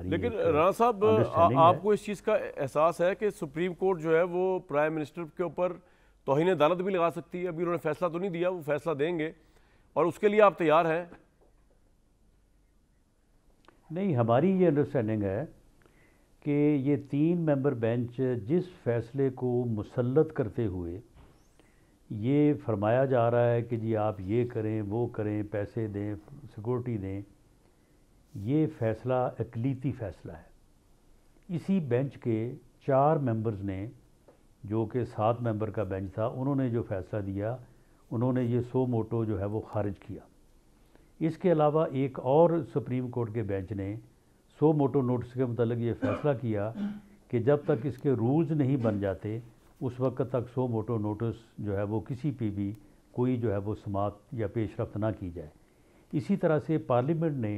लेकिन राणा साहब आपको इस चीज़ का एहसास है कि सुप्रीम कोर्ट जो है वो प्राइम मिनिस्टर के ऊपर तौहीन अदालत भी लगा सकती है? अभी उन्होंने फैसला तो नहीं दिया, वो फैसला देंगे और उसके लिए आप तैयार हैं? नहीं, हमारी ये अंडरस्टैंडिंग है कि ये 3 मेंबर बेंच जिस फैसले को मुसल्लत करते हुए ये फरमाया जा रहा है कि जी आप ये करें वो करें, पैसे दें, सिक्योरिटी दें, ये फ़ैसला अक़लीती फ़ैसला है। इसी बेंच के 4 मेंबर्स ने, जो कि 7 मेंबर का बेंच था, उन्होंने जो फ़ैसला दिया, उन्होंने ये सो मोटो जो है वो ख़ारिज किया। इसके अलावा एक और सुप्रीम कोर्ट के बेंच ने सो मोटो नोटिस के मतलब ये फ़ैसला किया कि जब तक इसके रूल्स नहीं बन जाते उस वक्त तक सो मोटो नोटिस जो है वो किसी पे भी कोई जो है वो समाअत या पेशरफ्त ना की जाए। इसी तरह से पार्लियामेंट ने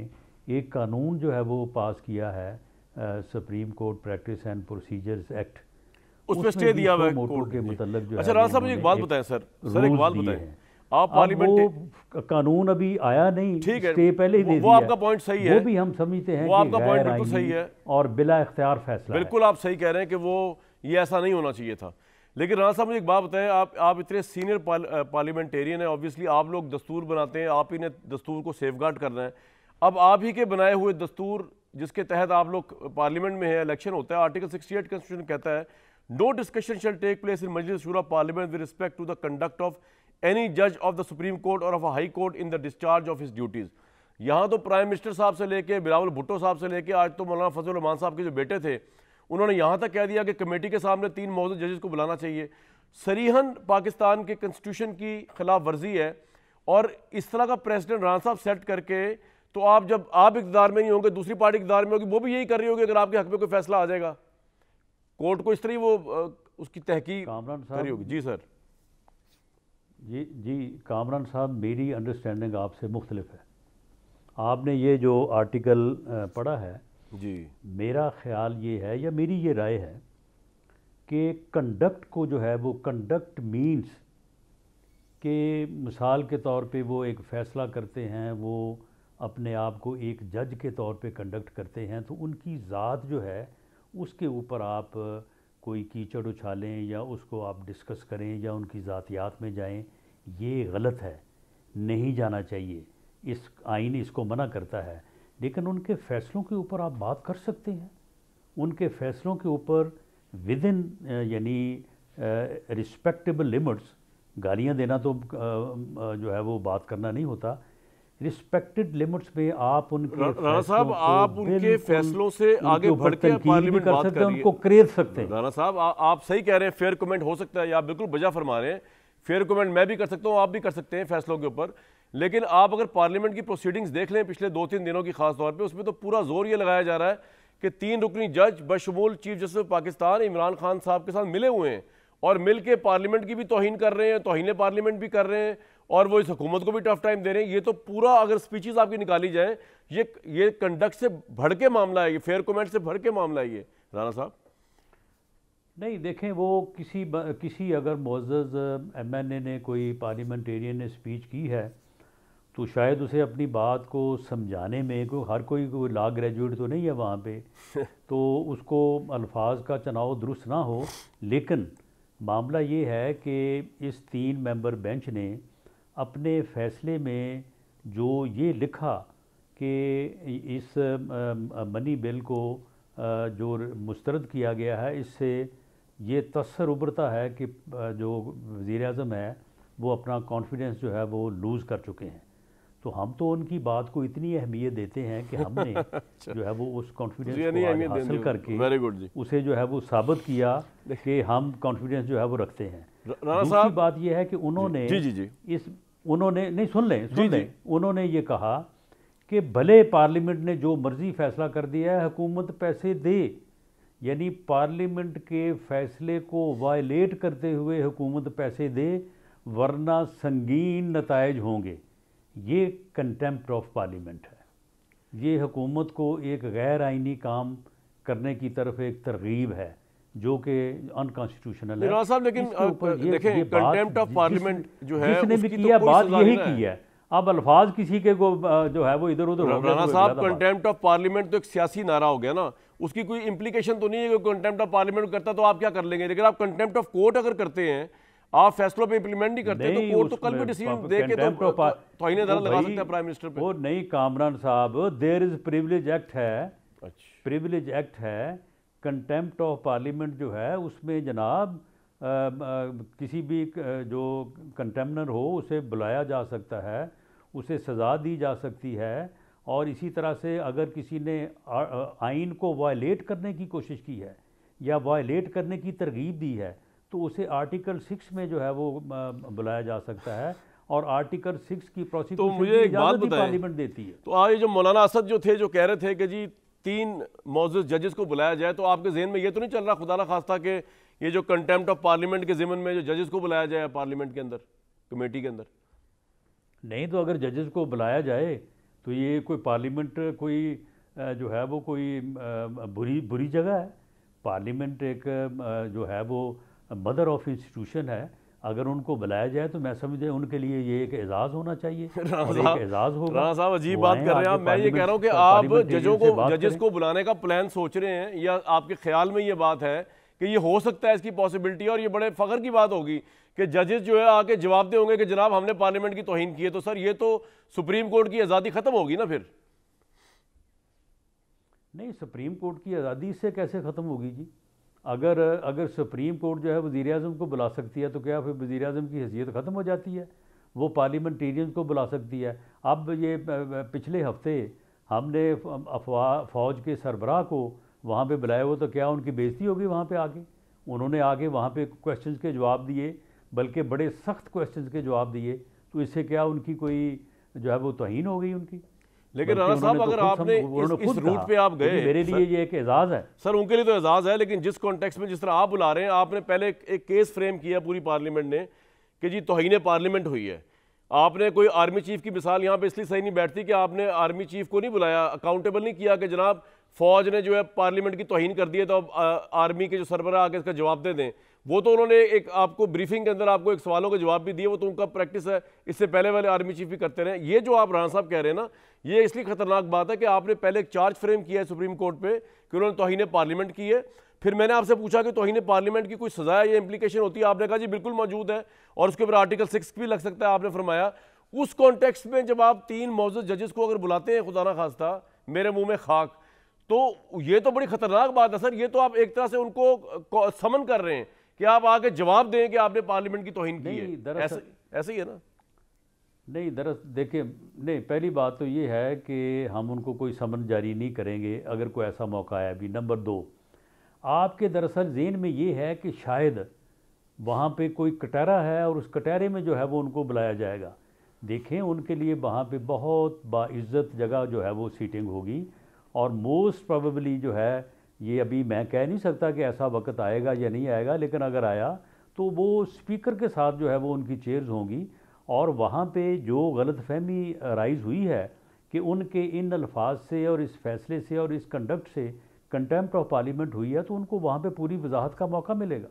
एक कानून जो है वो पास किया है, supreme court practice and procedures act, उसमें स्टे दिया हुआ है कोर्ट के मतलब जो। अच्छा राणा साहब मुझे एक बात बताएं सर, एक बात बताएं, आप पार्लियामेंट कानून अभी आया नहीं, ठीक है, स्टे पहले ही दे दिया, वो आपका पॉइंट सही है, वो भी हम समझते हैं, वो आपका पॉइंट बिल्कुल सही है और बिला इख्तियार फैसला। बिल्कुल आप सही कह रहे हैं कि वो ये ऐसा नहीं होना चाहिए था। लेकिन राणा साहब मुझे एक बात बताएं, आप इतने सीनियर पार्लियामेंटेरियन हैं, ऑब्वियसली आप लोग दस्तूर बनाते हैं, आप ही ने दस्तूर को सेफगार्ड करना है। अब आप ही के बनाए हुए दस्तूर जिसके तहत आप लोग पार्लियामेंट में है, इलेक्शन होता है, आर्टिकल 68 कॉन्स्टिट्यूशन कहता है no discussion shall take place in Majlis Shura parliament with respect to the conduct of any जज ऑफ द सुप्रीम कोर्ट और of a high court in the discharge of his duties. यहाँ तो prime minister साहब से लेके बिलावल भुट्टो साहब से लेके आज तो मौलाना फजल रहमान साहब के जो बेटे थे, उन्होंने यहाँ तक कह दिया कि कमेटी के सामने 3 मौजूद जजेस को बुलाना चाहिए। सरीहन पाकिस्तान के कॉन्स्टिट्यूशन की खिलाफ वर्जी है और इस तरह का प्रेसिडेंट राणा साहब सेट करके, तो आप जब आप इक़्तिदार में नहीं होंगे, दूसरी पार्टी इक़्तिदार में होगी, वो भी यही कर रही होगी। अगर आपके हक में कोई फैसला आ जाएगा कोर्ट को, इस तरह वो उसकी तहकीक कर रही होगी। जी सर। जी कामरान साहब, मेरी अंडरस्टैंडिंग आपसे मुख्तलिफ है। आपने ये जो आर्टिकल पढ़ा है जी, मेरा ख्याल ये है या मेरी ये राय है कि कंडक्ट को जो है वो कंडक्ट मीन्स के मिसाल के तौर पे वो एक फ़ैसला करते हैं, वो अपने आप को एक जज के तौर पे कंडक्ट करते हैं, तो उनकी ज़ात जो है उसके ऊपर आप कोई कीचड़ उछालें या उसको आप डिस्कस करें या उनकी ज़ातियात में जाएं, ये गलत है, नहीं जाना चाहिए। इस आइन इसको मना करता है। लेकिन उनके फ़ैसलों के ऊपर आप बात कर सकते हैं, उनके फ़ैसलों के ऊपर विद इन यानी रिस्पेक्टेबल लिमिट्स, गालियाँ देना तो जो है वो बात करना नहीं होता, रिस्पेक्टेड लिमिट्स में आप उनके राणा साहब आप उनके फैसलों से आगे बढ़ के पार्लियामेंट कर सकते हैं, उनको क्रेज सकते हैं। राणा साहब आप सही कह रहे हैं, फेयर कमेंट हो सकता है, आप बिल्कुल बजा फरमा रहे हैं, फेयर कमेंट मैं भी कर सकता हूँ, आप भी कर सकते हैं फैसलों के ऊपर। लेकिन आप अगर पार्लियामेंट की प्रोसीडिंग्स देख लें पिछले 2-3 दिनों की खास तौर पे, उसमें तो पूरा जोर ये लगाया जा रहा है कि 3 रुकनी जज बशमूल chief justice of Pakistan Imran Khan साहब के साथ मिले हुए हैं और मिल के पार्लियामेंट की भी तौहीन कर रहे हैं, तौहीन पार्लियामेंट भी कर रहे हैं और वो इस हुकूमत को भी टफ टाइम दे रहे हैं। ये तो पूरा अगर स्पीचेस आपकी निकाली जाए, ये कंडक्ट से बढ़ के मामला है, ये फेयर कमेंट से बढ़ के मामला है ये राणा साहब। नहीं देखें, वो किसी अगर मुअज़्ज़ज़ MNA ने, कोई पार्लियामेंटेरियन ने स्पीच की है तो शायद उसे अपनी बात को समझाने में, हर कोई लॉ ग्रेजुएट तो नहीं है वहाँ पे तो उसको अल्फाज का चुनाव दुरुस्त ना हो। लेकिन मामला ये है कि इस 3 मेंबर बेंच ने अपने फ़ैसले में जो ये लिखा कि इस मनी बिल को जो मुस्तरद किया गया है, इससे ये तसर उभरता है कि जो वज़ीर-ए-आज़म है वो अपना कॉन्फिडेंस जो है वो लूज़ कर चुके हैं। तो हम तो उनकी बात को इतनी अहमियत देते हैं कि हमने जो है वो उस कॉन्फिडेंस को हासिल करके उसे जो है वो साबित किया कि हम कॉन्फिडेंस जो है वो रखते हैं। दूसरी बात ये है कि उन्होंने उन्होंने नहीं सुन लें उन्होंने ये कहा कि भले पार्लियामेंट ने जो मर्जी फैसला कर दिया है, हुकूमत पैसे दे, यानी पार्लियामेंट के फैसले को वायलेट करते हुए हुकूमत पैसे दे, वरना संगीन नताइज होंगे। ये कंटेम्प्ट ऑफ पार्लियामेंट है, ये हुकूमत को एक गैर आइनी काम करने की तरफ एक तरगीब है जो कि अनकॉन्स्टिट्यूशनल है। लेकिन देखें कंटेम्प्ट ऑफ पार्लियामेंट जो है जिसने भी किया बात यही की है। अब अल्फाज किसी के को जो है वो इधर उधर हो गया राणा तो साहब, ज़्यादा बात। कंटेम्प्ट ऑफ पार्लियामेंट तो एक सियासी नारा हो गया ना, उसकी कोई इंप्लीकेशन तो नहीं है कि कंटेम्प्ट ऑफ पार्लियामेंट करता तो आप क्या कर लेंगे, लेकिन आप कंटेम्प्ट ऑफ कोर्ट अगर करते हैं, आप फैसलों पे इंप्लीमेंट नहीं करते, तो नहीं, कोर्ट तो कल भी उसमें डिसीजन दे के कंटेम्प्ट ऑफ तौहीन अदालत लगा भाई सकता है प्राइम मिनिस्टर पे। वो नहीं कामरान साहब, देयर इज प्रिविलेज एक्ट है, अच्छा, प्रिविलेज एक्ट है। कंटेम्प्ट ऑफ पार्लियामेंट जो है उसमें जनाब किसी भी जो कंटेमनर हो उसे बुलाया जा सकता है, उसे सज़ा दी जा सकती है। और इसी तरह से अगर किसी ने आइन को वायलेट करने की कोशिश की है या वायलेट करने की तरगीब दी है तो उसे आर्टिकल 6 में जो है वो बुलाया जा सकता है। और आर्टिकल 6 की तो प्रोसिक्यूशन मुझे की एक बात इजाज़त ही बताएं, पार्लियामेंट देती है। तो आज ये जो मौलाना असद जो थे, जो कह रहे थे कि जी 3 मौजूद जजेस को बुलाया जाए, तो आपके जहन में ये तो नहीं चल रहा खुदा ना खास्ता कि ये जो कंटेम्प्ट ऑफ पार्लियामेंट के ज़िम्मन में जो जजेस को बुलाया जाए पार्लियामेंट के अंदर, कमेटी के अंदर? नहीं तो अगर जजेस को बुलाया जाए तो ये कोई पार्लियामेंट कोई जो है वो कोई बुरी बुरी जगह है। पार्लियामेंट एक जो है वो मदर ऑफ इंस्टीट्यूशन है। अगर उनको बुलाया जाए तो मैं समझे उनके लिए ये एक एजाज़ होना चाहिए और एक एजाज़ होगा। राणा साहब अजीब वो बात आएं कर रहे हैं आगे आप। मैं ये कह रहा हूँ कि आप पार्लियामेंटेरियन से बात जजेस करें। को बुलाने का प्लान सोच रहे हैं, या आपके ख्याल में ये बात है कि ये हो सकता है, इसकी पॉसिबिलिटी, और ये बड़े फख्र की बात होगी कि जजेस जो है आके जवाब दे होंगे कि जनाब हमने पार्लियामेंट की तौहीन की है, तो सर ये तो सुप्रीम कोर्ट की आज़ादी ख़त्म होगी ना फिर? नहीं, सुप्रीम कोर्ट की आज़ादी इससे कैसे ख़त्म होगी जी? अगर अगर सुप्रीम कोर्ट जो है वज़ीर आज़म को बुला सकती है तो क्या फिर वज़ीर आज़म की हैसियत ख़त्म हो जाती है? वो पार्लियामेंटेरियन को बुला सकती है। अब ये पिछले हफ्ते हमने फ़ौज के सरबराह को वहाँ पे बुलाया, वो तो क्या उनकी बेइज्जती होगी वहाँ पे आके? उन्होंने आके वहाँ पे क्वेश्चंस के जवाब दिए, बल्कि बड़े सख्त क्वेश्चंस के जवाब दिए, तो इससे क्या उनकी कोई जो है वो तौहीन हो गई उनकी? लेकिन राणा साहब, अगर आपने इस रूट पे आप गए, मेरे लिए ये एक एजाज़ है। सर उनके लिए तो एजाज़ है, लेकिन जिस कॉन्टेक्स्ट में जिस तरह आप बुला रहे हैं, आपने पहले एक केस फ्रेम किया पूरी पार्लियामेंट ने कि जी तौहीन पार्लियामेंट हुई है। आपने कोई आर्मी चीफ की मिसाल यहाँ पे इसलिए सही नहीं बैठती कि आपने आर्मी चीफ को नहीं बुलाया, अकाउंटेबल नहीं किया कि जनाब फौज ने जो है पार्लियामेंट की तौहीन कर दी है, तो अब आर्मी के जो सरबराह आके इसका जवाब दे दें। वो तो उन्होंने एक आपको ब्रीफिंग के अंदर आपको एक सवालों के जवाब भी दिए, वो तो उनका प्रैक्टिस है, इससे पहले वाले आर्मी चीफ भी करते रहे। ये जो आप राणा साहब कह रहे हैं ना, ये इसलिए खतरनाक बात है कि आपने पहले एक चार्ज फ्रेम किया है सुप्रीम कोर्ट पे कि उन्होंने तौहीन पार्लियामेंट की है। फिर मैंने आपसे पूछा कि तौहीन पार्लियामेंट की कोई सजा या इंप्लीकेशन होती है, आपने कहा जी बिल्कुल मौजूद है और उसके ऊपर आर्टिकल 6 भी लग सकता है, आपने फरमाया। उस कॉन्टेक्स्ट में जब आप 3 मौजूद जजेस को अगर बुलाते हैं, खुदा ना खास्ता मेरे मुंह में खाक, तो ये तो बड़ी खतरनाक बात है सर। ये तो आप एक तरह से उनको समन कर रहे हैं कि आप आके जवाब दें कि आपने पार्लियामेंट की तौहीन की है। ऐसे ही है ना? नहीं, दरअसल देखिए, नहीं, पहली बात तो ये है कि हम उनको कोई समन जारी नहीं करेंगे अगर कोई ऐसा मौका आया भी। नंबर 2, आपके दरअसल ज़हन में ये है कि शायद वहाँ पे कोई कटहरा है और उस कटहरे में जो है वो उनको बुलाया जाएगा। देखें, उनके लिए वहाँ पे बहुत बाइज़्ज़त जगह जो है वो सीटिंग होगी, और मोस्ट प्रोबेबली जो है, ये अभी मैं कह नहीं सकता कि ऐसा वक्त आएगा या नहीं आएगा, लेकिन अगर आया तो वो स्पीकर के साथ जो है वो उनकी चेयर्स होंगी। और वहाँ पे जो गलतफहमी राइज़ हुई है कि उनके इन अल्फाज से और इस फैसले से और इस कंडक्ट से कंटेम्प्ट ऑफ पार्लियामेंट हुई है, तो उनको वहाँ पे पूरी वजाहत का मौका मिलेगा।